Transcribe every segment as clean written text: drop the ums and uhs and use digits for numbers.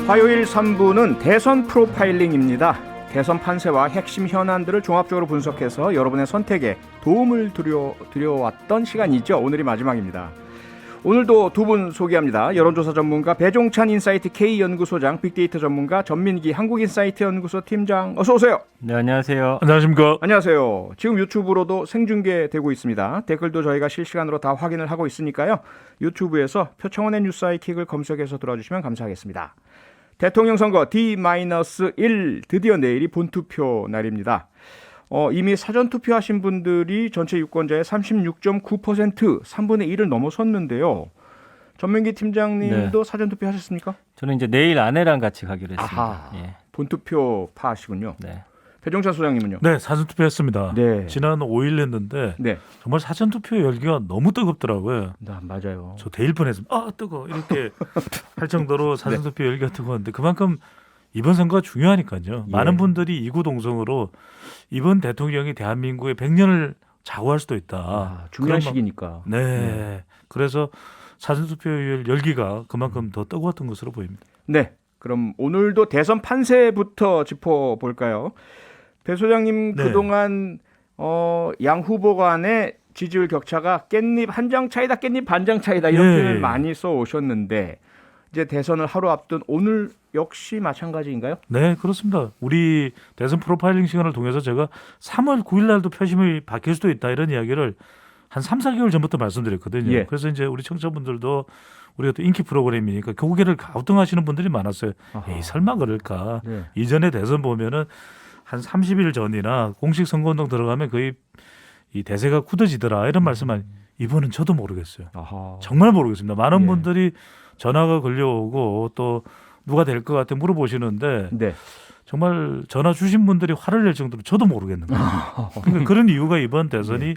화요일 3부는 대선 프로파일링입니다. 대선 판세와 핵심 현안들을 종합적으로 분석해서 여러분의 선택에 도움을 드려왔던 시간이죠. 오늘이 마지막입니다. 오늘도 두 분 소개합니다. 여론조사 전문가 배종찬 인사이트 K연구소장, 빅데이터 전문가 전민기 한국인사이트 연구소 팀장, 어서 오세요. 네, 안녕하세요. 안녕하십니까. 안녕하세요. 지금 유튜브로도 생중계되고 있습니다. 댓글도 저희가 실시간으로 다 확인을 하고 있으니까요. 유튜브에서 표창원의 뉴스 아이킥을 검색해서 들어주시면 감사하겠습니다. 대통령 선거 D-1 드디어 내일이 본투표 날입니다. 이미 사전투표하신 분들이 전체 유권자의 36.9%, 3분의 1을 넘어섰는데요. 전민기 팀장님도 사전투표 하셨습니까? 저는 이제 내일 아내랑 같이 가기로 했습니다. 아하, 예. 본투표 파하시군요. 네. 배종찬 소장님은요? 네, 사전투표했습니다. 네. 지난 5일 했는데 네. 정말 사전투표 열기가 너무 뜨겁더라고요. 맞아요. 저 데일 뻔했습니다. 아, 뜨거 이렇게 할 정도로 사전투표 열기가 뜨거웠는데 그만큼 이번 선거가 중요하니까요. 예. 많은 분들이 이구동성으로 이번 대통령이 대한민국의 100년을 좌우할 수도 있다. 중요한 그런 시기니까. 네. 그래서 사전투표 열기가 그만큼 더 뜨거웠던 것으로 보입니다. 네. 그럼 오늘도 대선 판세부터 짚어볼까요? 배 소장님, 네. 그동안 양 후보 간의 지지율 격차가 깻잎 한 장 차이다, 깻잎 반 장 차이다 이런 예. 표현을 많이 써오셨는데 이제 대선을 하루 앞둔 오늘 역시 마찬가지인가요? 네, 그렇습니다. 우리 대선 프로파일링 시간을 통해서 제가 3월 9일 날도 표심이 바뀔 수도 있다 이런 이야기를 한 3, 4개월 전부터 말씀드렸거든요. 예. 그래서 이제 우리 청취자분들도 우리가 또 인기 프로그램이니까 고개를 갸우뚱하시는 분들이 많았어요. 아하. 에이, 설마 그럴까. 네. 이전에 대선 보면은 한 30일 전이나 공식 선거운동 들어가면 거의 이 대세가 굳어지더라 이런 말씀만 이번은 저도 모르겠어요. 아하. 정말 모르겠습니다. 많은 예. 분들이 전화가 걸려오고 또 누가 될 것 같아 물어보시는데 네. 정말 전화 주신 분들이 화를 낼 정도로 저도 모르겠는 거예요. 그러니까 그런 이유가 이번 대선이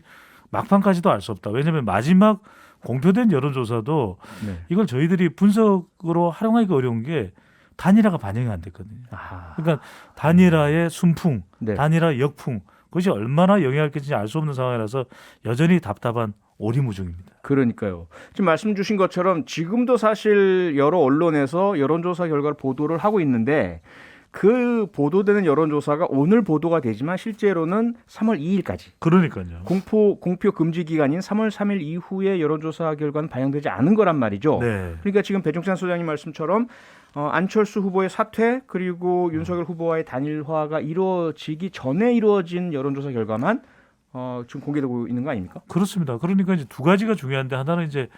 막판까지도 알 수 없다. 왜냐하면 마지막 공표된 여론조사도 네. 이걸 저희들이 분석으로 활용하기가 어려운 게 단일화가 반영이 안 됐거든요. 아하. 그러니까 단일화의 순풍, 네. 단일화 역풍 그것이 얼마나 영향을 끼칠지 알 수 없는 상황이라서 여전히 답답한 오리무중입니다. 그러니까요. 지금 말씀 주신 것처럼 지금도 사실 여러 언론에서 여론조사 결과를 보도를 하고 있는데 그 보도되는 여론조사가 오늘 보도가 되지만 실제로는 3월 2일까지 그러니까요. 공표 금지 기간인 3월 3일 이후에 여론조사 결과는 반영되지 않은 거란 말이죠. 네. 그러니까 지금 배종찬 소장님 말씀처럼 안철수 후보의 사퇴 그리고 윤석열 후보와의 단일화가 이루어지기 전에 이루어진 여론조사 결과만 지금 공개되고 있는 거 아닙니까? 그렇습니다. 그러니까 이제 두 가지가 중요한데 하나는 이제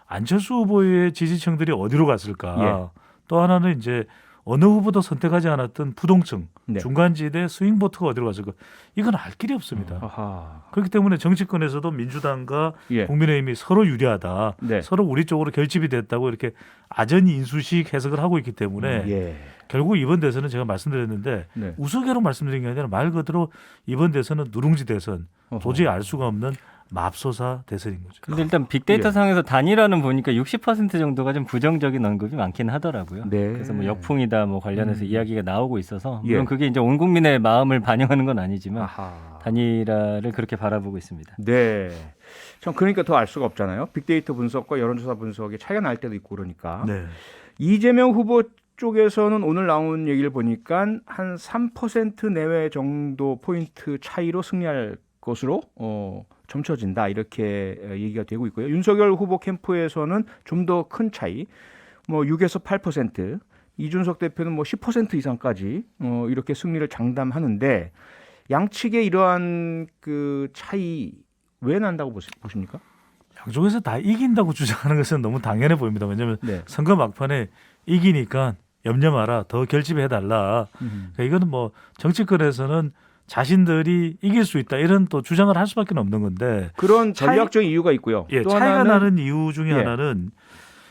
안철수 후보의 지지층들이 어디로 갔을까. 예. 또 하나는 이제 어느 후보도 선택하지 않았던 부동층, 네. 중간지대 스윙보트가 어디로 갔을까. 이건 알 길이 없습니다. 아하. 그렇기 때문에 정치권에서도 민주당과 예. 국민의힘이 서로 유리하다. 네. 서로 우리 쪽으로 결집이 됐다고 이렇게 아전이 인수식 해석을 하고 있기 때문에 예. 결국 이번 대선은 제가 말씀드렸는데 네. 우스개로 말씀드린 게 아니라 말 그대로 이번 대선은 누룽지 대선, 어허. 도저히 알 수가 없는 맙소사 대선인 거죠. 근데 일단 빅데이터 예. 상에서 단일화는 보니까 60% 정도가 좀 부정적인 언급이 많긴 하더라고요. 네. 그래서 뭐 역풍이다 뭐 관련해서 이야기가 나오고 있어서 예. 물론 그게 이제 온 국민의 마음을 반영하는 건 아니지만 아하. 단일화를 그렇게 바라보고 있습니다. 네. 참 그러니까 더 알 수가 없잖아요. 빅데이터 분석과 여론조사 분석이 차이가 날 때도 있고 그러니까. 네. 이재명 후보 쪽에서는 오늘 나온 얘기를 보니까 한 3% 내외 정도 포인트 차이로 승리할 것으로 점쳐진다 이렇게 얘기가 되고 있고요. 윤석열 후보 캠프에서는 좀 더 큰 차이, 뭐 6에서 8%, 이준석 대표는 뭐 10% 이상까지 이렇게 승리를 장담하는데 양측의 이러한 그 차이 왜 난다고 보십니까? 양쪽에서 다 이긴다고 주장하는 것은 너무 당연해 보입니다. 왜냐하면 네. 선거 막판에 이기니까 염려 마라, 더 결집해달라. 그러니까 이거는 뭐 정치권에서는 자신들이 이길 수 있다 이런 또 주장을 할 수밖에 없는 건데 그런 전략적인 이유가 있고요. 예, 또 차이가 하나는 나는 이유 중에 예. 하나는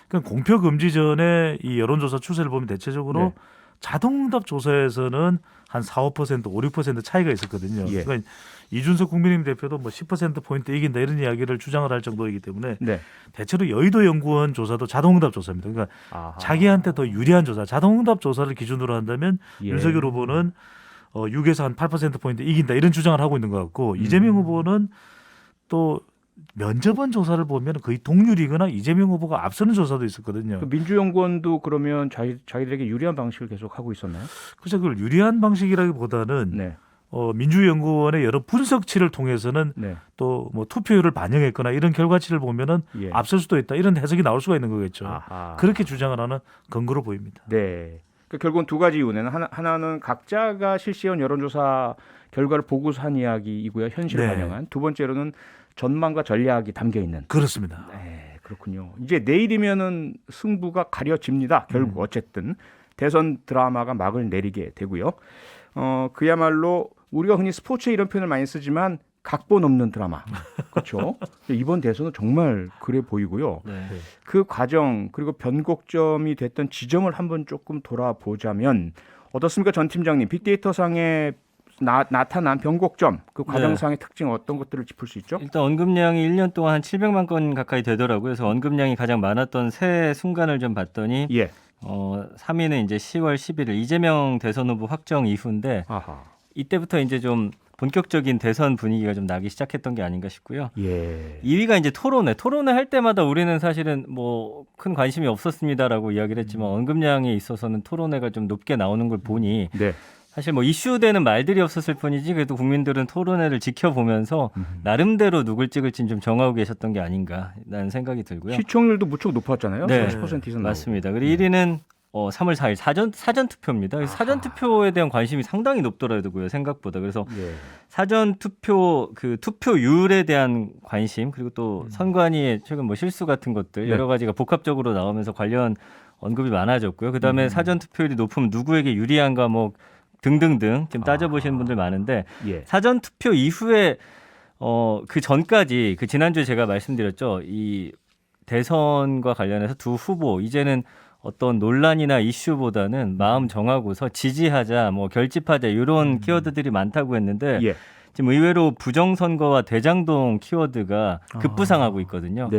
그러니까 공표 금지 전에 이 여론조사 추세를 보면 대체적으로 네. 자동응답 조사에서는 한 4, 5%, 5, 6% 차이가 있었거든요. 예. 그러니까 이준석 국민의힘 대표도 뭐 10%포인트 이긴다 이런 이야기를 주장을 할 정도이기 때문에 네. 대체로 여의도 연구원 조사도 자동응답 조사입니다. 그러니까 아하. 자기한테 더 유리한 조사, 자동응답 조사를 기준으로 한다면 예. 윤석열 후보는 6에서 한 8%포인트 이긴다 이런 주장을 하고 있는 것 같고 이재명 후보는 또 면접원 조사를 보면 거의 동률이거나 이재명 후보가 앞서는 조사도 있었거든요. 그 민주연구원도 그러면 자기들에게 유리한 방식을 계속 하고 있었나요? 그래서 그걸 유리한 방식이라기보다는 네. 민주연구원의 여러 분석치를 통해서는 네. 또 뭐 투표율을 반영했거나 이런 결과치를 보면은 예. 앞설 수도 있다 이런 해석이 나올 수가 있는 거겠죠. 아하. 그렇게 주장을 하는 근거로 보입니다. 네. 그러니까 결국은 두 가지 이유는 하나는 각자가 실시한 여론조사 결과를 보고서 한 이야기이고요. 현실을 네. 반영한. 두 번째로는 전망과 전략이 담겨 있는. 그렇습니다. 네, 그렇군요. 이제 내일이면은 승부가 가려집니다. 결국 어쨌든 대선 드라마가 막을 내리게 되고요. 그야말로 우리가 흔히 스포츠에 이런 표현을 많이 쓰지만 각본 없는 드라마. 그렇죠. 이번 대선은 정말 그래 보이고요. 네. 그 과정 그리고 변곡점이 됐던 지점을 한번 조금 돌아보자면 어떻습니까, 전 팀장님? 빅데이터상에 나타난 변곡점, 그 과정상의 특징 어떤 것들을 짚을 수 있죠? 일단 언급량이 1년 동안 한 700만 건 가까이 되더라고요. 그래서 언급량이 가장 많았던 세 순간을 좀 봤더니 예. 3위는 이제 10월 11일 이재명 대선 후보 확정 이후인데 아하. 이때부터 이제 좀 본격적인 대선 분위기가 좀 나기 시작했던 게 아닌가 싶고요. 예. 2위가 이제 토론회 할 때마다 우리는 사실은 뭐 큰 관심이 없었습니다라고 이야기를 했지만 언급량에 있어서는 토론회가 좀 높게 나오는 걸 보니 네. 사실 뭐 이슈되는 말들이 없었을 뿐이지 그래도 국민들은 토론회를 지켜보면서 나름대로 누굴 찍을지 좀 정하고 계셨던 게 아닌가라는 생각이 들고요. 시청률도 무척 높았잖아요. 네, 40% 이상 나오고. 맞습니다. 그리고 1위는 3월 4일 사전 투표입니다. 그래서 사전 투표에 대한 관심이 상당히 높더라고요, 생각보다. 그래서 예. 사전 투표 그 투표율에 대한 관심 그리고 또 선관위의 최근 뭐 실수 같은 것들 네. 여러 가지가 복합적으로 나오면서 관련 언급이 많아졌고요. 그다음에 사전 투표율이 높으면 누구에게 유리한가 뭐 등등등 좀 따져보시는 분들 많은데 예. 사전 투표 이후에 그 전까지 그 지난주에 제가 말씀드렸죠. 이 대선과 관련해서 두 후보 이제는 어떤 논란이나 이슈보다는 마음 정하고서 지지하자, 뭐 결집하자 이런 키워드들이 많다고 했는데 예. 지금 의외로 부정선거와 대장동 키워드가 급부상하고 있거든요. 네.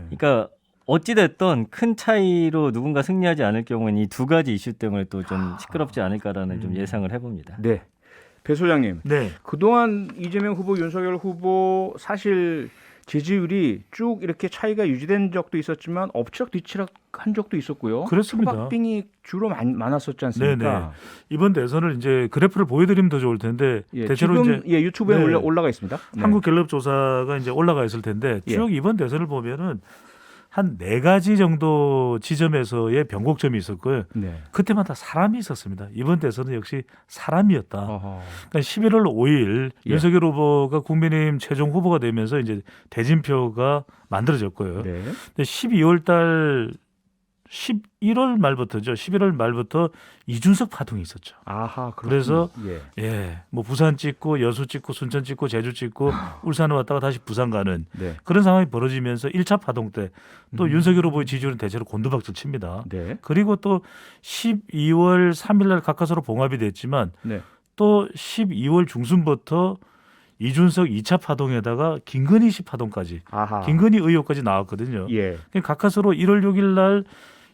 그러니까 어찌됐든 큰 차이로 누군가 승리하지 않을 경우는 이 두 가지 이슈 때문에 또 좀 시끄럽지 않을까라는 좀 예상을 해봅니다. 네. 배 소장님. 네. 그동안 이재명 후보, 윤석열 후보 사실 지지율이 쭉 이렇게 차이가 유지된 적도 있었지만 엎치락뒤치락 한 적도 있었고요. 그렇습니다. 초박빙이 주로 많았었지 않습니까? 네네. 이번 대선을 이제 그래프를 보여드리면 더 좋을 텐데 예, 대체로 지금 이제 유튜브에 네. 올라가 있습니다. 네. 한국갤럽 조사가 이제 올라가 있을 텐데 예. 쭉 이번 대선을 보면은 한 4가지 정도 지점에서의 변곡점이 있었고요. 네. 그때마다 사람이 있었습니다. 이번 대선은 역시 사람이었다. 어허. 그러니까 11월 5일 예. 윤석열 후보가 국민의힘 최종 후보가 되면서 이제 대진표가 만들어졌고요. 네. 근데 12월 달 11월 말부터죠. 11월 말부터 이준석 파동이 있었죠. 아하. 그래서 예. 예, 뭐 부산 찍고 여수 찍고 순천 찍고 제주 찍고 울산 왔다가 다시 부산 가는 네. 그런 상황이 벌어지면서 1차 파동 때 또 윤석열 후보의 지지율은 대체로 곤두박질 칩니다. 네. 그리고 또 12월 3일 날 가까스로 봉합이 됐지만 네. 또 12월 중순부터 이준석 2차 파동에다가 김건희 씨 파동까지 아하. 김건희 의혹까지 나왔거든요. 예. 가까스로 1월 6일 날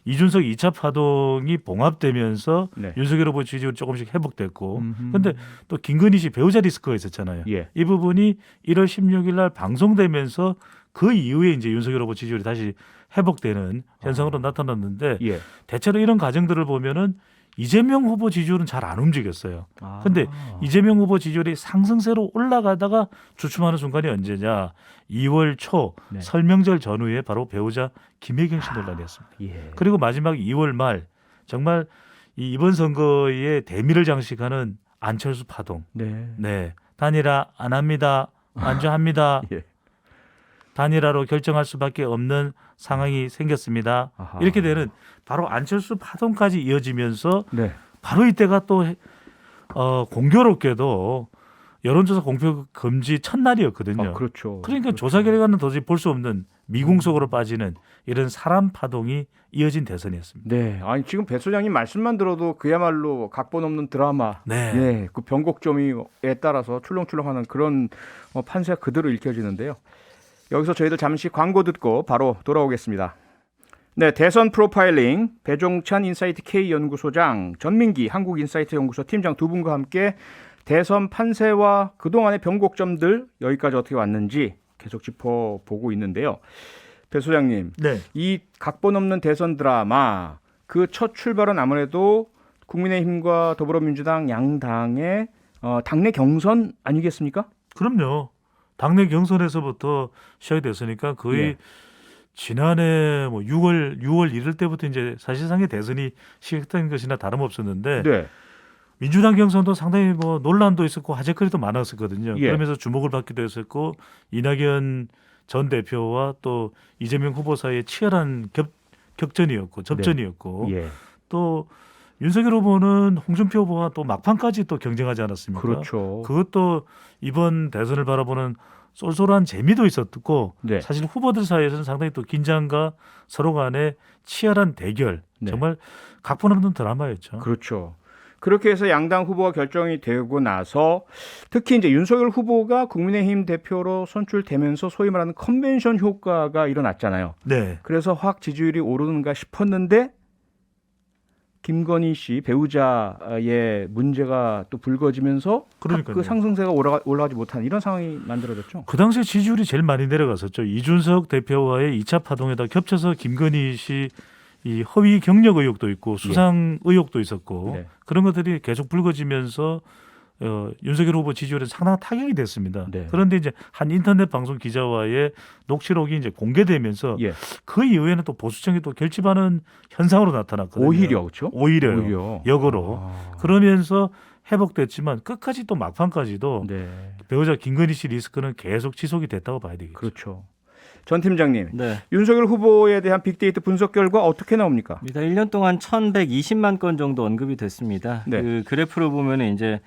이준석 2차 파동이 봉합되면서 네. 윤석열 후보 지지율이 조금씩 회복됐고 음흠. 근데 또 김건희 씨 배우자 리스크가 있었잖아요. 예. 이 부분이 1월 16일 날 방송되면서 그 이후에 이제 윤석열 후보 지지율이 다시 회복되는 현상으로 나타났는데 예. 대체로 이런 과정들을 보면은 이재명 후보 지지율은 잘 안 움직였어요. 아. 근데 이재명 후보 지지율이 상승세로 올라가다가 주춤하는 순간이 언제냐? 2월 초 네. 설명절 전후에 바로 배우자 김혜경 씨 논란이었습니다. 예. 그리고 마지막 2월 말 정말 이번 선거에 대미를 장식하는 안철수 파동. 네. 네. 단일화 안 합니다. 완주합니다. 예. 단일화로 결정할 수밖에 없는 상황이 생겼습니다. 아하. 이렇게 되는 바로 안철수 파동까지 이어지면서 네. 바로 이때가 또 공교롭게도 여론조사 공표 금지 첫날이었거든요. 그렇죠. 그러니까 그렇죠. 조사 결과는 도저히 볼 수 없는 미궁 속으로 빠지는 이런 사람 파동이 이어진 대선이었습니다. 네. 아니 지금 배 소장님 말씀만 들어도 그야말로 각본 없는 드라마. 네. 예. 그 변곡점에 따라서 출렁출렁하는 그런 판세가 그대로 읽혀지는데요. 여기서 저희들 잠시 광고 듣고 바로 돌아오겠습니다. 네, 대선 프로파일링 배종찬 인사이트 K 연구소장, 전민기 한국인사이트 연구소 팀장 두 분과 함께 대선 판세와 그동안의 변곡점들 여기까지 어떻게 왔는지 계속 짚어보고 있는데요. 배 소장님, 네. 이 각본 없는 대선 드라마 그 첫 출발은 아무래도 국민의힘과 더불어민주당 양당의 당내 경선 아니겠습니까? 그럼요. 당내 경선에서부터 시작이 됐으니까 거의 예. 지난해 뭐 6월 이럴 때부터 이제 사실상의 대선이 시작된 것이나 다름없었는데 네. 민주당 경선도 상당히 뭐 논란도 있었고 화제거리도 많았었거든요. 예. 그러면서 주목을 받기도 했었고 이낙연 전 대표와 또 이재명 후보 사이에 치열한 격전이었고 접전이었고 예. 또 윤석열 후보는 홍준표 후보와 또 막판까지 또 경쟁하지 않았습니까? 그렇죠. 그것도 이번 대선을 바라보는 쏠쏠한 재미도 있었고 네. 사실 후보들 사이에서는 상당히 또 긴장과 서로 간의 치열한 대결 네. 정말 각본 없는 드라마였죠. 그렇죠. 그렇게 해서 양당 후보가 결정이 되고 나서 특히 이제 윤석열 후보가 국민의힘 대표로 선출되면서 소위 말하는 컨벤션 효과가 일어났잖아요. 네. 그래서 확 지지율이 오르는가 싶었는데 김건희 씨 배우자의 문제가 또 불거지면서 그러니까요. 그 상승세가 올라가지 못하는 이런 상황이 만들어졌죠. 그 당시에 지지율이 제일 많이 내려갔었죠. 이준석 대표와의 2차 파동에다 겹쳐서 김건희 씨 이 허위 경력 의혹도 있고 수상 의혹도 있었고 네. 그런 것들이 계속 불거지면서 윤석열 후보 지지율에 상당한 타격이 됐습니다. 네. 그런데 이제 한 인터넷 방송 기자와의 녹취록이 이제 공개되면서 예. 그 이후에는 또 보수층이 또 결집하는 현상으로 나타났거든요. 오히려 그렇죠. 오히려요. 역으로. 아. 그러면서 회복됐지만 끝까지 또 막판까지도 네. 배우자 김건희 씨 리스크는 계속 지속이 됐다고 봐야 되겠죠. 그렇죠. 전 팀장님, 네. 윤석열 후보에 대한 빅데이터 분석 결과 어떻게 나옵니까? 일단 1년 동안 1,120만 건 정도 언급이 됐습니다. 네. 그 그래프를 보면은 이제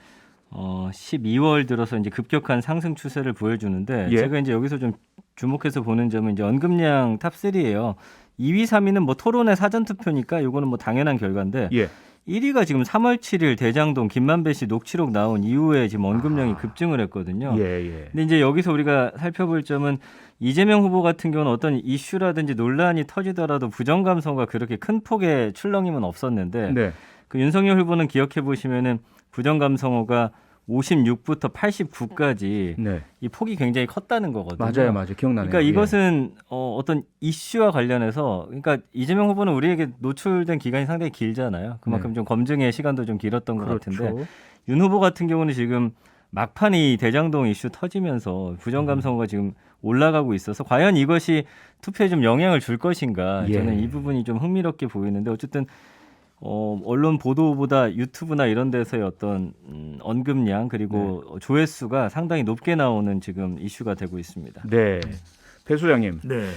12월 들어서 이제 급격한 상승 추세를 보여주는데 예. 제가 이제 여기서 좀 주목해서 보는 점은 이제 언급량 탑 3예요. 2위, 3위는 뭐 토론회 사전 투표니까 이거는 뭐 당연한 결과인데 예. 1위가 지금 3월 7일 대장동 김만배 씨 녹취록 나온 이후에 지금 언급량이 급증을 했거든요. 예, 예. 근데 이제 여기서 우리가 살펴볼 점은 이재명 후보 같은 경우는 어떤 이슈라든지 논란이 터지더라도 부정 감성과 그렇게 큰 폭의 출렁임은 없었는데 네. 그 윤석열 후보는 기억해 보시면은 부정 감성어가 56부터 89까지 네. 이 폭이 굉장히 컸다는 거거든요. 맞아요. 기억나네요. 그러니까 이것은 어떤 이슈와 관련해서 그러니까 이재명 후보는 우리에게 노출된 기간이 상당히 길잖아요. 그만큼 네. 좀 검증의 시간도 좀 길었던 것 그렇죠. 같은데 윤 후보 같은 경우는 지금 막판 이 대장동 이슈 터지면서 부정 감성어가 지금 올라가고 있어서 과연 이것이 투표에 좀 영향을 줄 것인가 예. 저는 이 부분이 좀 흥미롭게 보이는데 어쨌든 언론 보도보다 유튜브나 이런 데서의 어떤 언급량 그리고 조회수가 상당히 높게 나오는 지금 이슈가 되고 있습니다. 네. 배 소장님. 네.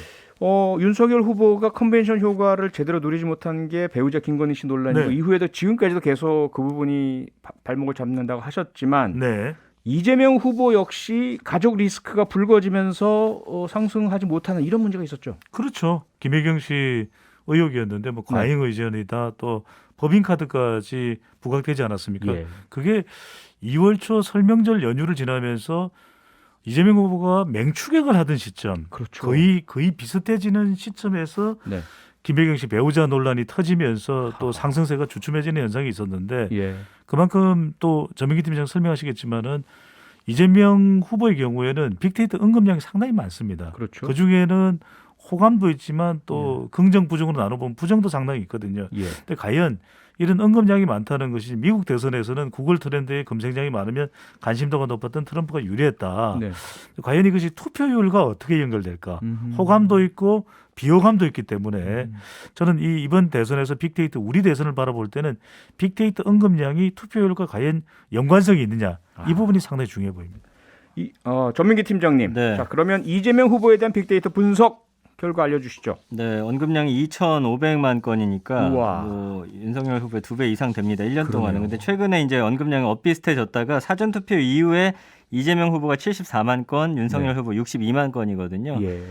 윤석열 후보가 컨벤션 효과를 제대로 누리지 못한 게 배우자 김건희 씨 논란이고 네. 이후에도 지금까지도 계속 그 부분이 발목을 잡는다고 하셨지만 네. 이재명 후보 역시 가족 리스크가 불거지면서 상승하지 못하는 이런 문제가 있었죠. 그렇죠. 김혜경 씨 의혹이었는데 뭐 과잉 의전이다 또 법인카드까지 부각되지 않았습니까? 예. 그게 2월 초 설명절 연휴를 지나면서 이재명 후보가 맹추격을 하던 시점, 그렇죠. 거의 비슷해지는 시점에서 네. 김혜경 씨 배우자 논란이 터지면서 또 상승세가 주춤해지는 현상이 있었는데 예. 그만큼 또 전민기 팀장 설명하시겠지만은 이재명 후보의 경우에는 빅데이터 언급량이 상당히 많습니다. 그렇죠. 그 중에는 호감도 있지만 또 긍정 부정으로 나눠보면 부정도 상당히 있거든요. 예. 근데 과연 이런 언급량이 많다는 것이 미국 대선에서는 구글 트렌드에 검색량이 많으면 관심도가 높았던 트럼프가 유리했다. 네. 과연 이것이 투표율과 어떻게 연결될까? 음흠. 호감도 있고 비호감도 있기 때문에 저는 이번 대선에서 빅데이터 우리 대선을 바라볼 때는 빅데이터 언급량이 투표율과 과연 연관성이 있느냐 이 부분이 상당히 중요해 보입니다. 전민기 팀장님. 네. 자, 그러면 이재명 후보에 대한 빅데이터 분석 결과 알려주시죠. 네, 언급량이 2,500만 건이니까 우와. 뭐 윤석열 후보의 2배 이상 됩니다. 1년 그러네요. 동안은. 근데 최근에 이제 언급량이 엇비슷해졌다가 사전 투표 이후에 이재명 후보가 74만 건, 윤석열 후보 62만 건이거든요. 예.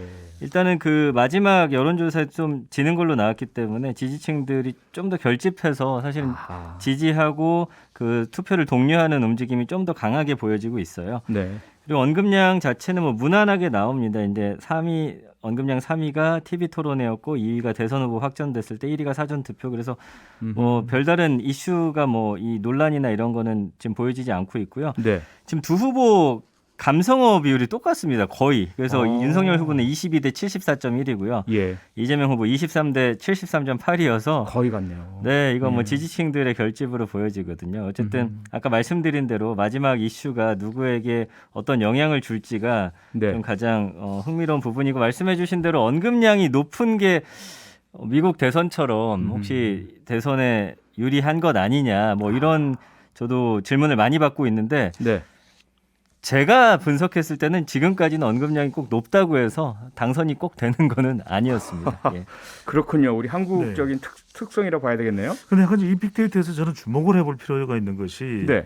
일단은 그 마지막 여론조사에 좀 지는 걸로 나왔기 때문에 지지층들이 좀 더 결집해서 사실 아하. 지지하고 그 투표를 독려하는 움직임이 좀 더 강하게 보여지고 있어요. 네. 그리고 언급량 자체는 뭐 무난하게 나옵니다. 이제 3위 언급량 3위가 TV 토론회였고 2위가 대선 후보 확정됐을 때 1위가 사전 투표. 그래서 뭐 별다른 이슈가 뭐 이 논란이나 이런 거는 지금 보여지지 않고 있고요. 네. 지금 두 후보 감성어 비율이 똑같습니다. 거의. 그래서 아. 이 윤석열 후보는 22대 74.1이고요. 예, 이재명 후보 23대 73.8이어서 거의 같네요. 네, 이건 뭐 예. 지지층들의 결집으로 보여지거든요. 어쨌든 아까 말씀드린 대로 마지막 이슈가 누구에게 어떤 영향을 줄지가 네. 좀 가장 흥미로운 부분이고 말씀해주신 대로 언급량이 높은 게 미국 대선처럼 혹시 대선에 유리한 것 아니냐 뭐 이런 저도 질문을 많이 받고 있는데 네. 제가 분석했을 때는 지금까지는 언급량이 꼭 높다고 해서 당선이 꼭 되는 거는 아니었습니다. 예. 그렇군요. 우리 한국적인 특성이라 봐야 되겠네요. 근데 현재 이 빅데이터에서 저는 주목을 해볼 필요가 있는 것이 네.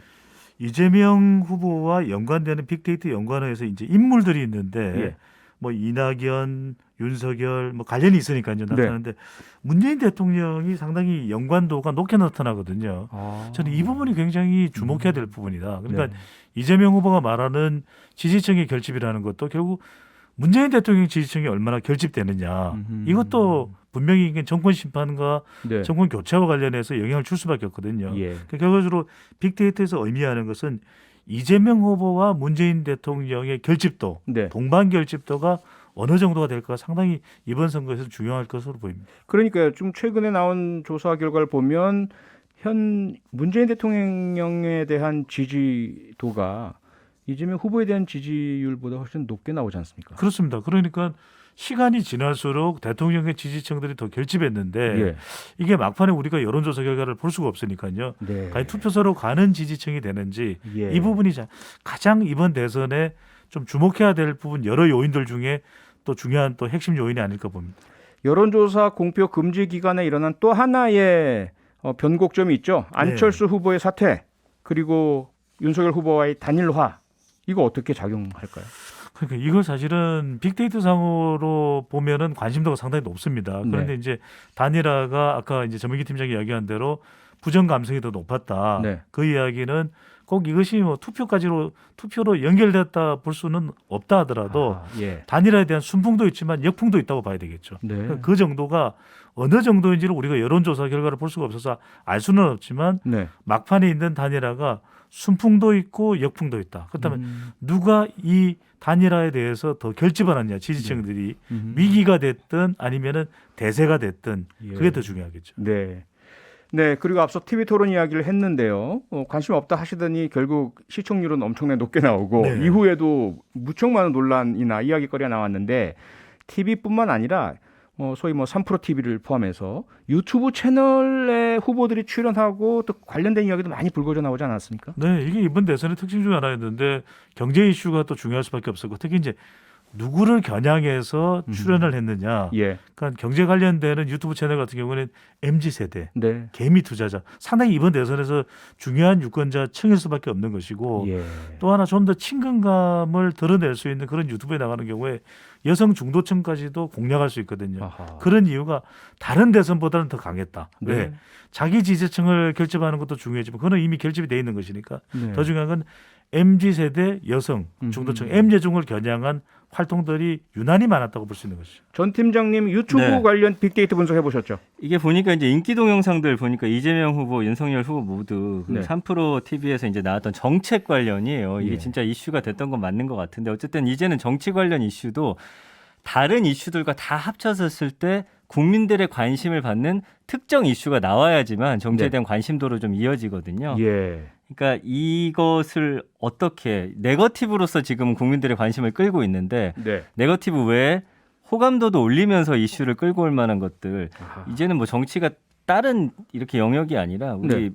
이재명 후보와 연관되는 빅데이터 연관해서 이제 인물들이 있는데 예. 뭐 이낙연, 윤석열 뭐 관련이 있으니까 이제 나타나는데 문재인 대통령이 상당히 연관도가 높게 나타나거든요. 아. 저는 이 부분이 굉장히 주목해야 될 부분이다. 그러니까 네. 이재명 후보가 말하는 지지층의 결집이라는 것도 결국 문재인 대통령 지지층이 얼마나 결집되느냐 이것도 분명히 이게 정권 심판과 네. 정권 교체와 관련해서 영향을 줄 수밖에 없거든요. 예. 그러니까 결과적으로 빅데이터에서 의미하는 것은 이재명 후보와 문재인 대통령의 결집도, 네. 동반 결집도가 어느 정도가 될까 상당히 이번 선거에서 중요할 것으로 보입니다. 그러니까요. 좀 최근에 나온 조사 결과를 보면 현 문재인 대통령에 대한 지지도가 이재명 후보에 대한 지지율보다 훨씬 높게 나오지 않습니까? 그렇습니다. 그러니까 시간이 지날수록 대통령의 지지층들이 더 결집했는데 예. 이게 막판에 우리가 여론조사 결과를 볼 수가 없으니까요. 네. 과연 투표소로 가는 지지층이 되는지 예. 이 부분이 가장 이번 대선에 좀 주목해야 될 부분 여러 요인들 중에 또 중요한 또 핵심 요인이 아닐까 봅니다. 여론조사 공표 금지 기간에 일어난 또 하나의 변곡점이 있죠. 안철수 후보의 사퇴 그리고 윤석열 후보와의 단일화 이거 어떻게 작용할까요? 그러니까 이걸 사실은 빅데이터 상으로 보면은 관심도가 상당히 높습니다. 그런데 네. 이제 단일화가 아까 이제 전민기 팀장이 이야기한 대로 부정 감성이 더 높았다. 네. 그 이야기는 꼭 이것이 뭐 투표로 연결됐다 볼 수는 없다 하더라도 예. 단일화에 대한 순풍도 있지만 역풍도 있다고 봐야 되겠죠. 네. 그 정도가 어느 정도인지를 우리가 여론조사 결과를 볼 수가 없어서 알 수는 없지만 네. 막판에 있는 단일화가 순풍도 있고 역풍도 있다. 그렇다면 누가 이 단일화에 대해서 더 결집을 하느냐 지지층들이 위기가 됐든 아니면은 대세가 됐든 그게 더 중요하겠죠. 네. 네, 그리고 앞서 TV 토론 이야기를 했는데요. 관심 없다 하시더니 결국 시청률은 엄청나게 높게 나오고 네. 이후에도 무척 많은 논란이나 이야기거리가 나왔는데 TV뿐만 아니라 소위 3프로 TV를 포함해서 유튜브 채널에 후보들이 출연하고 또 관련된 이야기도 많이 불거져 나오지 않았습니까? 네, 이게 이번 대선의 특징 중에 하나였는데 경제 이슈가 또 중요할 수밖에 없었고 특히 이제 누구를 겨냥해서 출연을 했느냐. 예. 그러니까 경제 관련되는 유튜브 채널 같은 경우는 MZ 세대, 네. 개미 투자자 상당히 이번 대선에서 중요한 유권자층일 수밖에 없는 것이고 예. 또 하나 좀 더 친근감을 드러낼 수 있는 그런 유튜브에 나가는 경우에 여성 중도층까지도 공략할 수 있거든요. 아하. 그런 이유가 다른 대선보다는 더 강했다. 네. 왜? 자기 지지층을 결집하는 것도 중요하지만 그건 이미 결집이 돼 있는 것이니까 네. 더 중요한 건 MZ 세대 여성 중도층 MZ중을 겨냥한 활동들이 유난히 많았다고 볼 수 있는 것이죠. 전 팀장님 유튜브 네. 관련 빅데이터 분석해 보셨죠? 이게 보니까 이제 인기 동영상들 보니까 이재명 후보, 윤석열 후보 모두 네. 3프로 TV에서 이제 나왔던 정책 관련이에요. 이게 예. 진짜 이슈가 됐던 건 맞는 것 같은데 어쨌든 이제는 정치 관련 이슈도 다른 이슈들과 다 합쳐졌을 때 국민들의 관심을 받는 특정 이슈가 나와야지만 정치에 네. 대한 관심도로 좀 이어지거든요. 예. 그러니까 이것을 어떻게 네거티브로서 지금 국민들의 관심을 끌고 있는데 네. 네거티브 외에 호감도도 올리면서 이슈를 끌고 올 만한 것들 아하. 이제는 뭐 정치가 다른 이렇게 영역이 아니라 우리 네.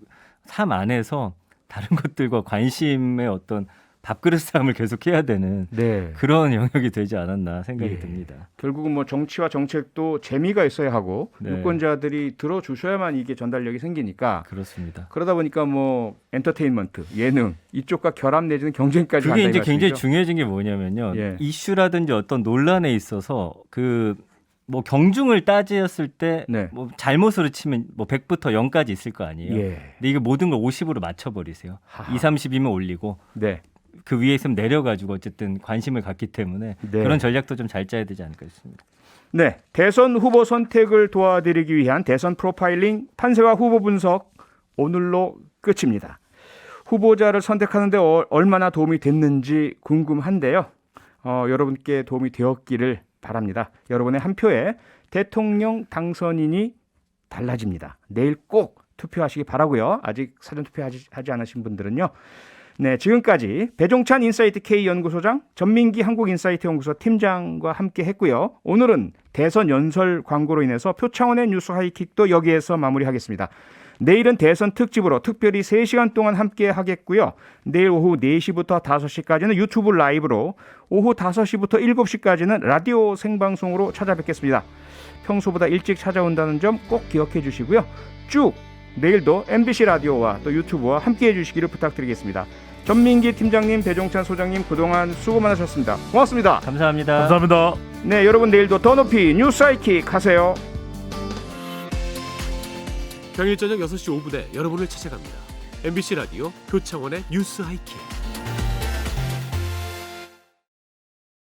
삶 안에서 다른 것들과 관심의 어떤 밥그릇 싸움을 계속해야 되는 네. 그런 영역이 되지 않았나 생각이 예. 듭니다. 결국은 정치와 정책도 재미가 있어야 하고 네. 유권자들이 들어주셔야만 이게 전달력이 생기니까 그렇습니다. 그러다 보니까 엔터테인먼트, 예능 이쪽과 결합 내지는 경쟁까지 그게 한다 이제 이 굉장히 말씀이죠? 중요해진 게 뭐냐면요. 예. 이슈라든지 어떤 논란에 있어서 뭐 경중을 따지었을 때 네. 뭐 잘못으로 치면 뭐 100부터 0까지 있을 거 아니에요. 예. 근데 이거 모든 걸 50으로 맞춰버리세요. 하하. 2, 30이면 올리고 네. 그 위에 있으면 내려가지고 어쨌든 관심을 갖기 때문에 네. 그런 전략도 좀 잘 짜야 되지 않을까 싶습니다. 네, 대선 후보 선택을 도와드리기 위한 대선 프로파일링 판세와 후보 분석 오늘로 끝입니다. 후보자를 선택하는데 얼마나 도움이 됐는지 궁금한데요. 여러분께 도움이 되었기를 바랍니다. 여러분의 한 표에 대통령 당선인이 달라집니다. 내일 꼭 투표하시기 바라고요. 아직 사전투표하지 않으신 분들은요. 네, 지금까지 배종찬 인사이트 K연구소장, 전민기 한국인사이트 연구소 팀장과 함께 했고요. 오늘은 대선 연설 광고로 인해서 표창원의 뉴스 하이킥도 여기에서 마무리하겠습니다. 내일은 대선 특집으로 특별히 3시간 동안 함께 하겠고요. 내일 오후 4시부터 5시까지는 유튜브 라이브로, 오후 5시부터 7시까지는 라디오 생방송으로 찾아뵙겠습니다. 평소보다 일찍 찾아온다는 점 꼭 기억해 주시고요. 쭉 내일도 MBC 라디오와 또 유튜브와 함께해 주시기를 부탁드리겠습니다. 전민기 팀장님, 배종찬 소장님 그동안 수고 많으셨습니다. 고맙습니다. 감사합니다. 감사합니다. 네, 여러분 내일도 더 높이 뉴스 하이킥 하세요. 평일 저녁 6시 5분에 여러분을 찾아갑니다. MBC 라디오 표창원의 뉴스 하이킥.